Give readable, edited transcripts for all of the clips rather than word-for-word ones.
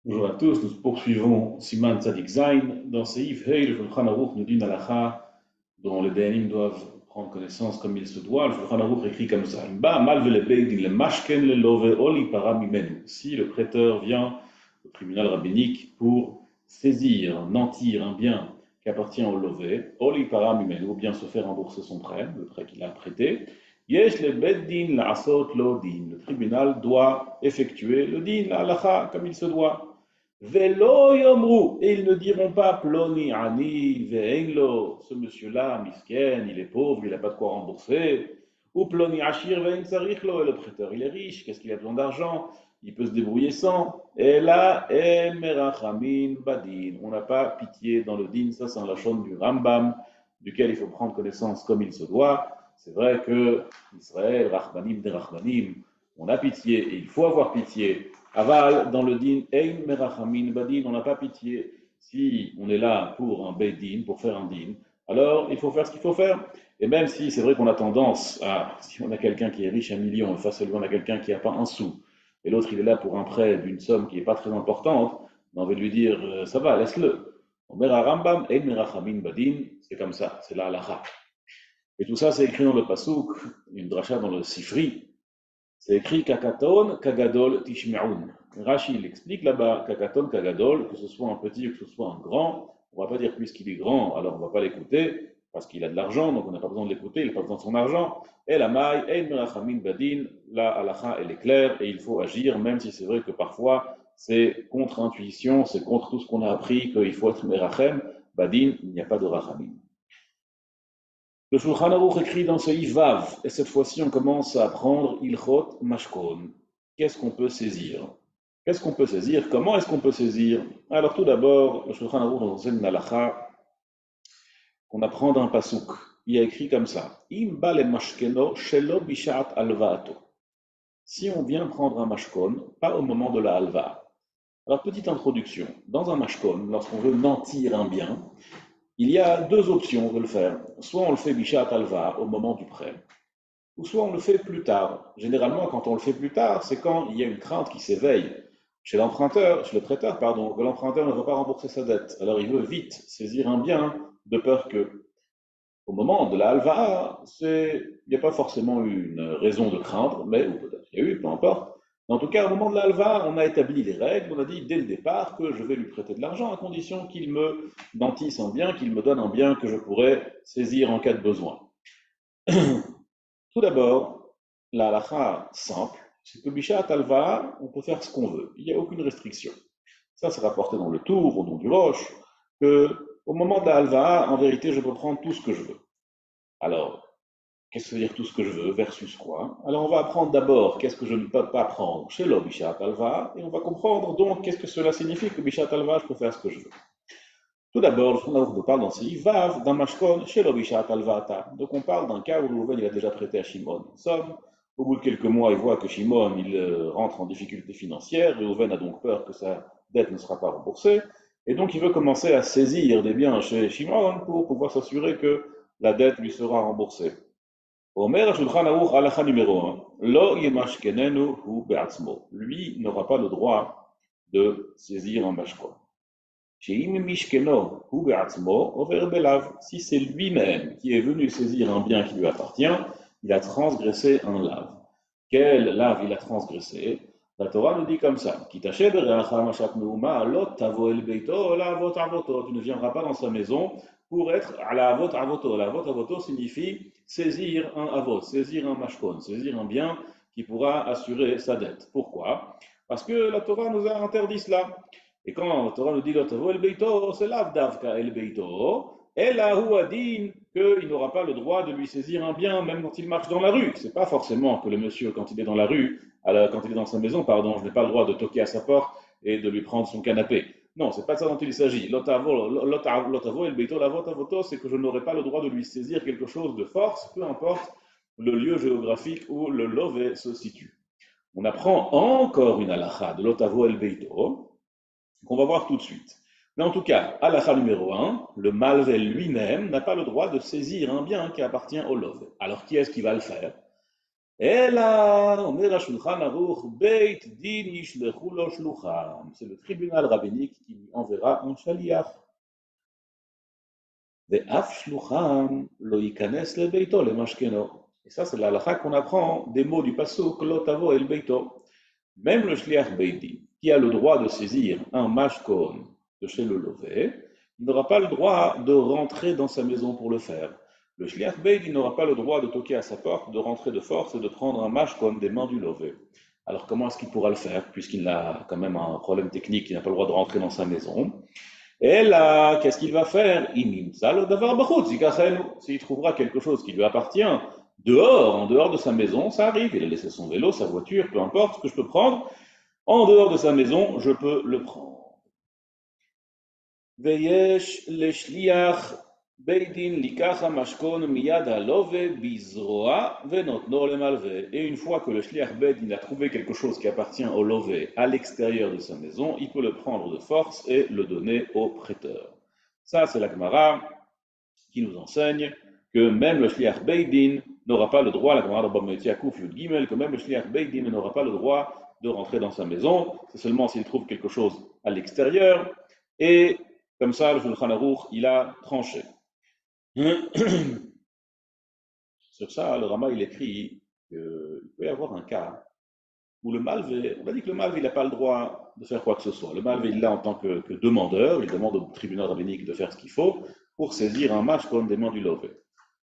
Bonjour à tous, nous poursuivons Siman Tzadik Zain. Dans Seif Hei, le Shulchan Aruch nous dit une halakha dont les Dayanim doivent prendre connaissance comme il se doit. Le Shulchan Aruch écrit comme ça: Ba mal vele beidin le mashken le love oli para mimenu. Si le prêteur vient au tribunal rabbinique pour saisir, nantir un bien qui appartient au lové, oli para mimenu, ou bien se faire rembourser son prêt, le prêt qu'il a prêté, Yesh le beddin la asot lo din. Le tribunal doit effectuer le din, la halakha, comme il se doit. Velo yomru, et ils ne diront pas ploni ani ve'enlo, ce monsieur-là, misken, il est pauvre, il n'a pas de quoi rembourser, ou ploni ashir ve'en tsarichlo, et le prêteur, il est riche, qu'est-ce qu'il a besoin d'argent, il peut se débrouiller sans. Et là, en merachamin badin, on n'a pas pitié dans le din, ça c'est un lachon du Rambam, duquel il faut prendre connaissance comme il se doit. C'est vrai que Israël, rachmanim de rachmanim, on a pitié, et il faut avoir pitié. Aval, dans le din, ein merachamin badin, on n'a pas pitié. Si on est là pour un bedin, pour faire un din, alors il faut faire ce qu'il faut faire. Et même si c'est vrai qu'on a tendance à, si on a quelqu'un qui est riche 1 million, et face à lui on a quelqu'un qui n'a pas un sou, et l'autre il est là pour un prêt d'une somme qui n'est pas très importante, on a envie de lui dire, ça va, laisse-le. Omer Rambam, ein merachamin badin, c'est comme ça, c'est la halacha. Et tout ça c'est écrit dans le pasouk, une dracha dans le sifri, c'est écrit Kakaton, Kagadol, Tishme'un. Rashi il explique là-bas Kakaton, Kagadol, que ce soit un petit ou que ce soit un grand. On ne va pas dire puisqu'il est grand, alors on ne va pas l'écouter, parce qu'il a de l'argent, donc on n'a pas besoin de l'écouter, il n'a pas besoin de son argent. Et la maille, Ein Merachamin Badin, la halacha elle est claire et il faut agir, même si c'est vrai que parfois c'est contre intuition, c'est contre tout ce qu'on a appris, qu'il faut être Merachem. Badin, il n'y a pas de Rachamim. Le Shulchan Aruch écrit dans ce Vav, et cette fois-ci on commence à apprendre Ilchot Mashkon. Qu'est-ce qu'on peut saisir? Qu'est-ce qu'on peut saisir? Comment est-ce qu'on peut saisir? Alors tout d'abord, le Shulchan Aruch nous enseigne une halakha qu'on apprend d'un pasouk. Il y a écrit comme ça: Im bale mashkeno shelo bishat alvaato. Si on vient prendre un mashkon, pas au moment de la halva. Alors petite introduction. Dans un mashkon, lorsqu'on veut nantir un bien, il y a deux options de le faire. Soit on le fait bishat alva au moment du prêt, ou soit on le fait plus tard. Généralement, quand on le fait plus tard, c'est quand il y a une crainte qui s'éveille chez l'emprunteur, chez le prêteur, pardon, que l'emprunteur ne veut pas rembourser sa dette. Alors il veut vite saisir un bien de peur que, au moment de la halva, il n'y a pas forcément eu une raison de craindre, mais ou peut-être il y a eu, peu importe. Mais en tout cas, au moment de la halva, on a établi les règles, on a dit dès le départ que je vais lui prêter de l'argent à condition qu'il me nantisse un bien, qu'il me donne un bien que je pourrais saisir en cas de besoin. Tout d'abord, la halakha simple, c'est que Bishat Alva, on peut faire ce qu'on veut. Il n'y a aucune restriction. Ça, c'est rapporté dans le Tour, au nom du Roche, que au moment de la halva, en vérité, je peux prendre tout ce que je veux. Alors, qu'est-ce que ça veut dire tout ce que je veux versus quoi? Alors, on va apprendre d'abord qu'est-ce que je ne peux pas prendre chez le Bishat Alva, et on va comprendre donc qu'est-ce que cela signifie que Bishat Alva, je peux faire ce que je veux. Tout d'abord, le Shulchan Aruch parle dans ce Vav, d'un mashkon, chez l'obishat alvata. Donc on parle d'un cas où Reuven il a déjà prêté à Shimon. Somme, au bout de quelques mois, il voit que Shimon il rentre en difficulté financière. Reuven a donc peur que sa dette ne sera pas remboursée. Et donc il veut commencer à saisir des biens chez Shimon pour pouvoir s'assurer que la dette lui sera remboursée. Omer Shulchan Aruch halakha numéro 1. Lo yemashkenenu hu be'atzmo. Lui n'aura pas le droit de saisir un mashkon. Si c'est lui-même qui est venu saisir un bien qui lui appartient, il a transgressé un lave. Quel lave il a transgressé? La Torah nous dit comme ça: tu ne viendras pas dans sa maison pour être à la avot avoto. La avot avoto signifie saisir un avot, saisir un mashkon, saisir un bien qui pourra assurer sa dette. Pourquoi? Parce que la Torah nous a interdit cela. Et quand la Torah nous dit l'otavo el beito, c'est l'avdavka el beito, et là où a dit qu'il n'aura pas le droit de lui saisir un bien même quand il marche dans la rue. C'est pas forcément que le monsieur, quand il est dans la rue, quand il est dans sa maison, pardon, je n'ai pas le droit de toquer à sa porte et de lui prendre son canapé. Non, c'est pas de ça dont il s'agit. L'otavo el beito, l'avoto, c'est que je n'aurai pas le droit de lui saisir quelque chose de force, peu importe le lieu géographique où le lové se situe. On apprend encore une halakha de l'otavo el beito, qu'on va voir tout de suite. Mais en tout cas, halakha numéro 1, le malvel lui-même n'a pas le droit de saisir un bien qui appartient au love. Alors qui est-ce qui va le faire? Ela, Omer HaShulchan Aruch, Beit Din Yishlechu Lo Shlucham. C'est le tribunal rabbinique qui lui enverra un shaliach. Ve'af Shlucham Lo Yikanes Le Beito Le Mashkeno. Et ça, c'est la halakha qu'on apprend des mots du pasuk Lo Tavo El Beito. Même le shliach Beit Din, qui a le droit de saisir un mashkon de chez le lové, il n'aura pas le droit de rentrer dans sa maison pour le faire. Le shliach Beit Din n'aura pas le droit de toquer à sa porte, de rentrer de force et de prendre un mashkon des mains du lové. Alors comment est-ce qu'il pourra le faire, puisqu'il a quand même un problème technique, il n'a pas le droit de rentrer dans sa maison? Et là, qu'est-ce qu'il va faire? S'il trouvera quelque chose qui lui appartient dehors, en dehors de sa maison, ça arrive. Il a laissé son vélo, sa voiture, peu importe ce que je peux prendre. En dehors de sa maison, je peux le prendre. Veyesh leshliach beidin likacha mashkon miyad halove bizroa venotno lemalve. Et une fois que le shliach beidin a trouvé quelque chose qui appartient au lové à l'extérieur de sa maison, il peut le prendre de force et le donner au prêteur. Ça, c'est la Gemara qui nous enseigne que même le shliach beidin n'aura pas le droit, la Gemara de Bava Kama Yud Gimel, que même le shliach beidin n'aura pas le droit de rentrer dans sa maison, c'est seulement s'il trouve quelque chose à l'extérieur, et comme ça, le Shulchan Aruch, il a tranché. Sur ça, le Rama, il écrit qu'il peut y avoir un cas où le malvé, on a dit que le malvé, il n'a pas le droit de faire quoi que ce soit. Le malvé, il est là en tant que demandeur, il demande au tribunal rabbinique de faire ce qu'il faut pour saisir un match comme des mains du lové.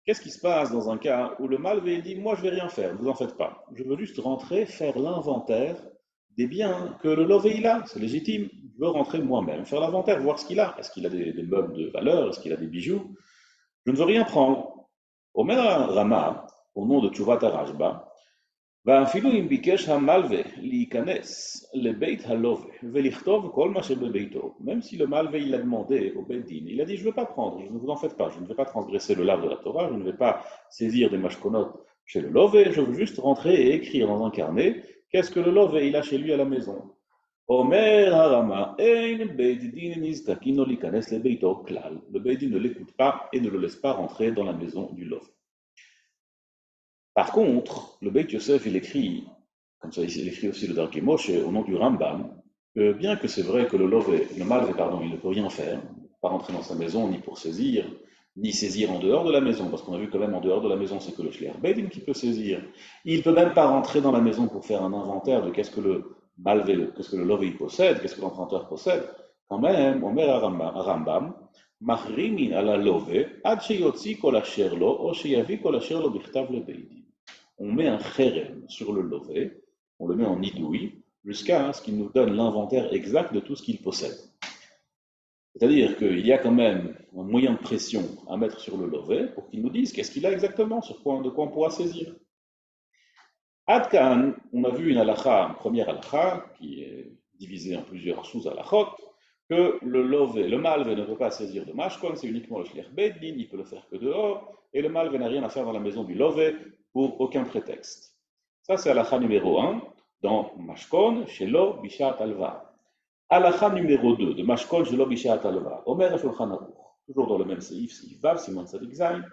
Qu'est-ce qui se passe dans un cas où le malvé dit « Moi, je ne vais rien faire, ne vous en faites pas. Je veux juste rentrer, faire l'inventaire des biens que le lové il a, c'est légitime. Je veux rentrer moi-même, faire l'inventaire, voir ce qu'il a. Est-ce qu'il a des meubles de valeur? Est-ce qu'il a des bijoux? Je ne veux rien prendre. » Omer Rama, au nom de Tchouvat Rashba, ואפילו אם ביקש המלווה להיכנס לבית הלווה ולכתוב כל מה שבביתו, même si le malvé il a demandé au Beit Din, il a dit je ne veux pas prendre, ne vous en faites pas, je ne vais pas transgresser le lave de la Torah, je ne vais pas saisir des mashkonot chez le lové, je veux juste rentrer et écrire dans un carnet qu'est-ce que le lové il a chez lui à la maison. Omer Harama, ein Beit Din niztakino likanes lebeito klal. Le Beit Din ne l'écoute pas et ne le laisse pas rentrer dans la maison du lové. Par contre, le Beit Yosef, il écrit, comme ça il écrit aussi le Darkei Moshe au nom du Rambam, que bien que c'est vrai que le malvé, il ne peut rien faire, pas rentrer dans sa maison, ni pour saisir, ni saisir en dehors de la maison, parce qu'on a vu quand même en dehors de la maison, c'est que le Shliach Beit Din qui peut saisir. Il ne peut même pas rentrer dans la maison pour faire un inventaire de qu'est-ce que le malvé, qu'est-ce que le lové possède, qu'est-ce que l'emprunteur possède. Quand même, on met à Rambam, מחרימין על הלווה עד שיוציא כל אשר לו או שיביא כל אשר לו בכתב לבית דין. On met un kherem sur le lové, on le met en idouille, jusqu'à ce qu'il nous donne l'inventaire exact de tout ce qu'il possède. C'est-à-dire qu'il y a quand même un moyen de pression à mettre sur le lové pour qu'il nous dise qu'est-ce qu'il a exactement, de quoi on pourra saisir. Adkan, on a vu une halakha, une première halakha, qui est divisée en plusieurs sous-halakhot, que le lové, le malvé ne peut pas saisir de mashkon, c'est uniquement le shliach beit din, il peut le faire que dehors, et le malvé n'a rien à faire dans la maison du lové pour aucun prétexte. Ça, c'est halakha numéro 1 dans mashkon shelo bishat alva. Halakha numéro 2 de mashkon shelo bishat alva. Omer HaShulchan Aruch, toujours dans le même seif, seif vav, siman tzadik zayin.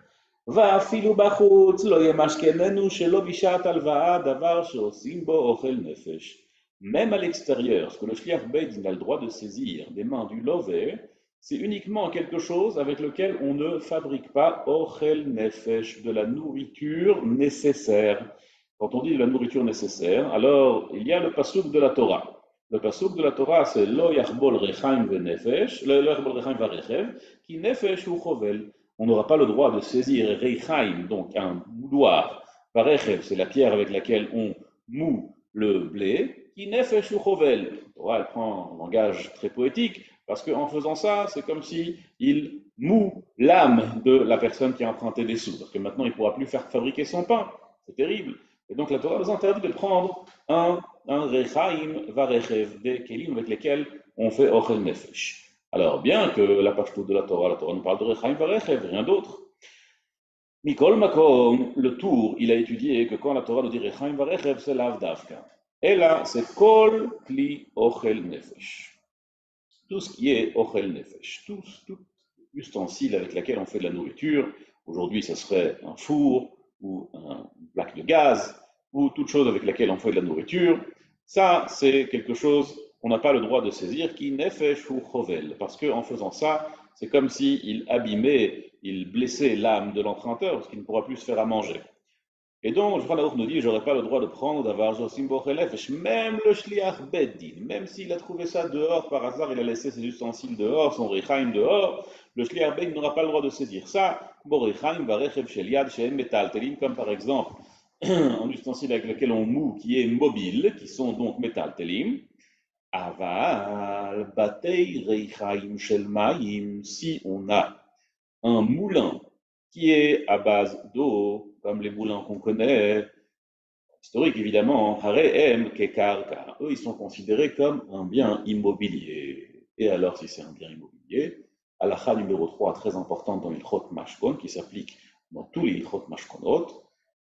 ואפילו בחוץ לא ימשכננו שלא בשעת הלוואה דבר שעושים בו אוכל נפש. Même à l'extérieur, ce que le shliach beit din a le droit de saisir des mains du lové, c'est uniquement quelque chose avec lequel on ne fabrique pas ochel nefesh, de la nourriture nécessaire. Quand on dit de la nourriture nécessaire, alors il y a le pasuk de la Torah. Le pasuk de la Torah, c'est lo yachbol rechaim ve nefesh, lo yachbol rechaim va rechev, ki nefesh hu chovel. On n'aura pas le droit de saisir rechaim, donc un moudoir. Va rechev, c'est la pierre avec laquelle on moud le blé. Qui nefesh ou chovel. Elle prend un langage très poétique, parce qu'en faisant ça, c'est comme si il moud l'âme de la personne qui a emprunté des sous, parce que maintenant il ne pourra plus faire fabriquer son pain. C'est terrible. Et donc la Torah nous interdit de prendre un rechaim varechev, des kelim avec lesquels on fait ochel nefesh. Alors, bien que la pashtout de la Torah nous parle de rechaim varechev, rien d'autre. Mikol makom, le tour, il a étudié que quand la Torah nous dit rechaim varechev, c'est l'avdavka. Et là, c'est kol kli ochel nefesh. Tout ce qui est ochel nefesh, tout ustensile avec lequel on fait de la nourriture. Aujourd'hui, ce serait un four ou une plaque de gaz. ou toute chose avec laquelle on fait de la nourriture, ça, c'est quelque chose qu'on n'a pas le droit de saisir, qui nefesh ou chovel, parce qu'en faisant ça, c'est comme s'il abîmait, il blessait l'âme de l'emprunteur, parce qu'il ne pourra plus se faire à manger. Et donc, le Shulchan nous dit, j'aurais pas le droit de prendre d'avar josim bochelefesh, même le shliach beddin, même s'il a trouvé ça dehors par hasard, il a laissé ses ustensiles dehors, son richaim dehors, le shliach beddin n'aura pas le droit de saisir ça, borichaim varechev shel yad shehem metaltelim, comme par exemple un ustensile avec lequel on moue, qui est mobile, qui sont donc metaltelim, aval batei richaim shel maim, si on a un moulin qui est à base d'eau, comme les moulins qu'on connaît, historiques évidemment, Hareem Kekarka, eux ils sont considérés comme un bien immobilier. Et alors si c'est un bien immobilier, halakha numéro 3, très importante dans l'Ilchot Mashkon, qui s'applique dans tous les Ilchot Mashkonot,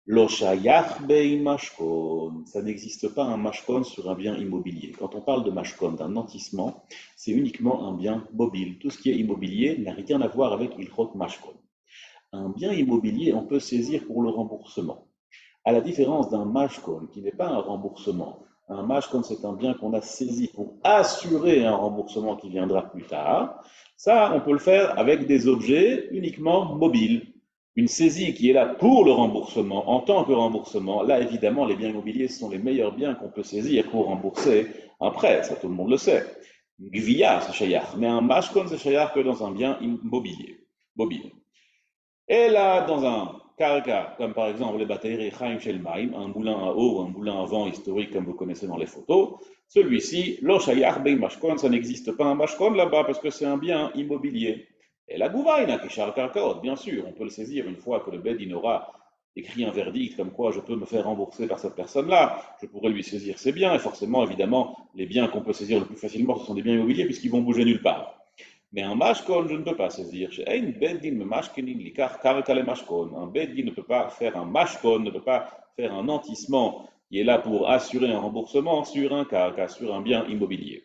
Lo shayach bei mashkon, ça n'existe pas un mashkon sur un bien immobilier. Quand on parle de mashkon, d'un nantissement, c'est uniquement un bien mobile. Tout ce qui est immobilier n'a rien à voir avec ilchot mashkon. Un bien immobilier, on peut saisir pour le remboursement. À la différence d'un mashkon, qui n'est pas un remboursement. Un mashkon, c'est un bien qu'on a saisi pour assurer un remboursement qui viendra plus tard. Ça, on peut le faire avec des objets uniquement mobiles. Une saisie qui est là pour le remboursement, en tant que remboursement, là évidemment les biens immobiliers sont les meilleurs biens qu'on peut saisir pour rembourser un prêt, ça tout le monde le sait. Gvia c'est shayach, mais un mashkon c'est shayach que dans un bien immobilier, mobile. Et là, dans un karka, comme par exemple les batailleries Chaim Shel Maim, un moulin à eau ou un moulin à vent historique comme vous connaissez dans les photos, celui-ci, lo shayach bei mashkon, ça n'existe pas un mashkon là-bas parce que c'est un bien immobilier. Et la gouvaïna, kishar karkaot, bien sûr, on peut le saisir une fois que le bed aura écrit un verdict comme quoi je peux me faire rembourser par cette personne-là, je pourrais lui saisir ses biens, et forcément, évidemment, les biens qu'on peut saisir le plus facilement, ce sont des biens immobiliers puisqu'ils vont bouger nulle part. Mais un mashkon, je ne peux pas saisir. Un beddin ne peut pas faire un mashkon, ne peut pas faire un nantissement qui est là pour assurer un remboursement sur un karka, sur un bien immobilier.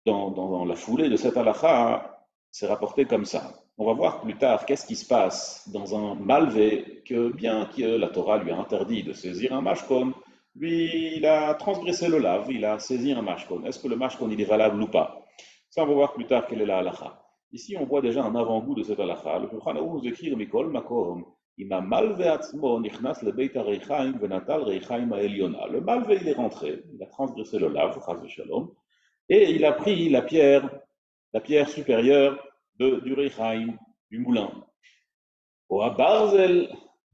Dans la foulée de cette halakha, c'est rapporté comme ça. On va voir plus tard qu'est-ce qui se passe dans un malvé que bien que la Torah lui a interdit de saisir un mashkon, lui, il a transgressé le lave, il a saisi un mashkon. Est-ce que le mashkon, il est valable ou pas? Ça, on va voir plus tard quelle est la halakha. Ici, on voit déjà un avant-goût de cette halakha. Le Shulchan Aruch nous écrit Mikol Makom, Im malve atzmo nichnas le beit hareichaim venatal reichaim ha'elyona. Le malve, il est rentré, il a transgressé le lave, chas v'shalom, et il a pris la pierre supérieure du reichaim, du moulin. Au barzel,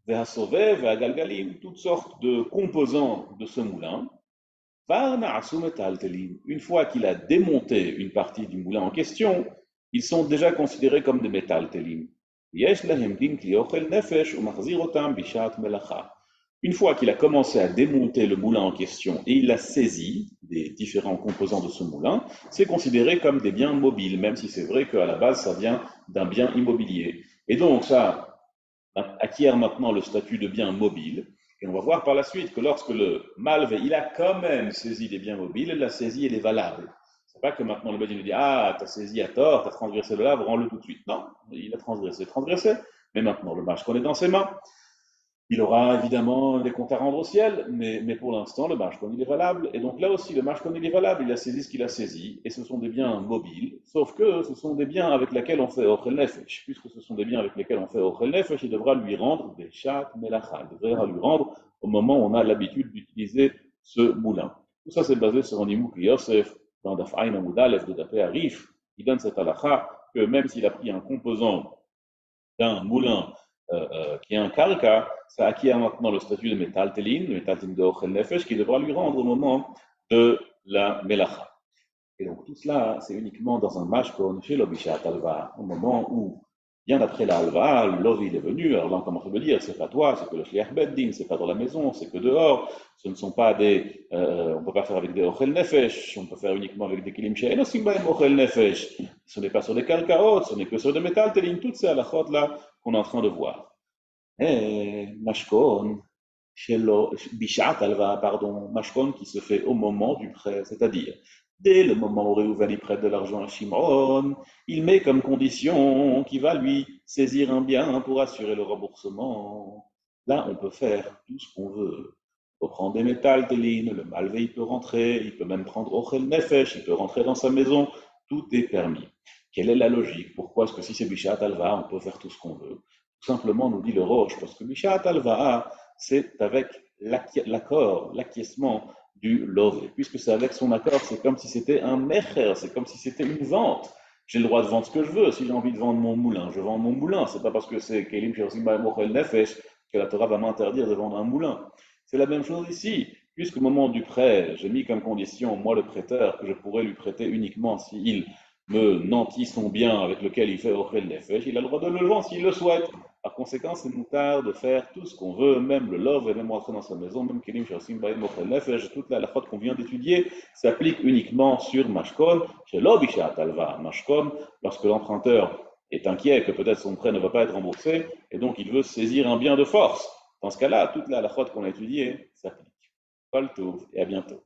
ve'hasovev, ve'agalgalim, toutes sortes de composants de ce moulin. Une fois qu'il a démonté une partie du moulin en question, ils sont déjà considérés comme des métaltelim. Une fois qu'il a commencé à démonter le moulin en question et il a saisi des différents composants de ce moulin, c'est considéré comme des biens mobiles, même si c'est vrai qu'à la base ça vient d'un bien immobilier. Et donc ça acquiert maintenant le statut de bien mobile. Et on va voir par la suite que lorsque le malvé, il a quand même saisi des biens mobiles, la saisie, elle est valable. C'est pas que maintenant le bédine lui dit ah, t'as saisi à tort, t'as transgressé le lave, rends-le tout de suite. Non, il a transgressé, mais maintenant le match qu'on est dans ses mains. Il aura évidemment des comptes à rendre au ciel, mais pour l'instant, le mashkon il est valable. Et donc là aussi, le mashkon il est valable, il a saisi ce qu'il a saisi, et ce sont des biens mobiles, sauf que ce sont des biens avec lesquels on fait ochel nefesh. Puisque ce sont des biens avec lesquels on fait ochel nefesh, il devra lui rendre des chat melacha, il devra lui rendre au moment où on a l'habitude d'utiliser ce moulin. Tout ça, c'est basé sur un imouk Yosef, dans Daf Ayin Amud Aleph de Dafé Arif, qui donne cette halakha que même s'il a pris un composant d'un moulin qui est un karka, ça acquiert maintenant le statut de métaltelin, le métaltelin de Ochel Nefesh, qui devra lui rendre au moment de la melacha. Et donc tout cela, c'est uniquement dans un mashkon chez l'obishat alva, au moment où, bien après la alva, l'ovi est venu, alors là on commence à me dire, c'est pas toi, c'est que le shliach beddin, c'est pas dans la maison, c'est que dehors, ce ne sont pas des, on peut pas faire avec des ochel nefesh, on peut faire uniquement avec des kilim she'en osim bahem ochel nefesh, ce n'est pas sur des kalkaot, ce n'est que sur des métaltelin, toutes ces halachot là qu'on est en train de voir. Mashkon, Bishat alva, pardon, Mashkon qui se fait au moment du prêt, c'est-à-dire dès le moment où Réhouven prête de l'argent à Shimon, il met comme condition qu'il va lui saisir un bien pour assurer le remboursement. Là, on peut faire tout ce qu'on veut. On peut prendre des métals, le malvé, il peut rentrer, il peut même prendre Ochel Nefesh, il peut rentrer dans sa maison, tout est permis. Quelle est la logique? Pourquoi est-ce que si c'est Bishat Alva, on peut faire tout ce qu'on veut? Tout simplement, nous dit le Roche, parce que Bishat Alva, c'est avec l'accord, l'acquiescement du Lové. Puisque c'est avec son accord, c'est comme si c'était un mecher, c'est comme si c'était une vente. J'ai le droit de vendre ce que je veux. Si j'ai envie de vendre mon moulin, je vends mon moulin. C'est pas parce que c'est Kelim Shirsim Mochel Nefesh que la Torah va m'interdire de vendre un moulin. C'est la même chose ici. Puisqu'au moment du prêt, j'ai mis comme condition, moi le prêteur, que je pourrais lui prêter uniquement s'il me nantit son bien avec lequel il fait Ochel Nefesh, il a le droit de le vendre s'il le souhaite. Par conséquent, c'est moutard de faire tout ce qu'on veut, même le love, et même rentrer dans sa maison, même Kelim Shirsim Mochel Nefesh, toute la faute qu'on vient d'étudier s'applique uniquement sur Mashkon, chez l'Obisha Talva. Mashkon, lorsque l'emprunteur est inquiet que peut-être son prêt ne va pas être remboursé, et donc il veut saisir un bien de force. Dans ce cas-là, toute la halachot qu'on a étudiée s'applique. Pas le tout, et à bientôt.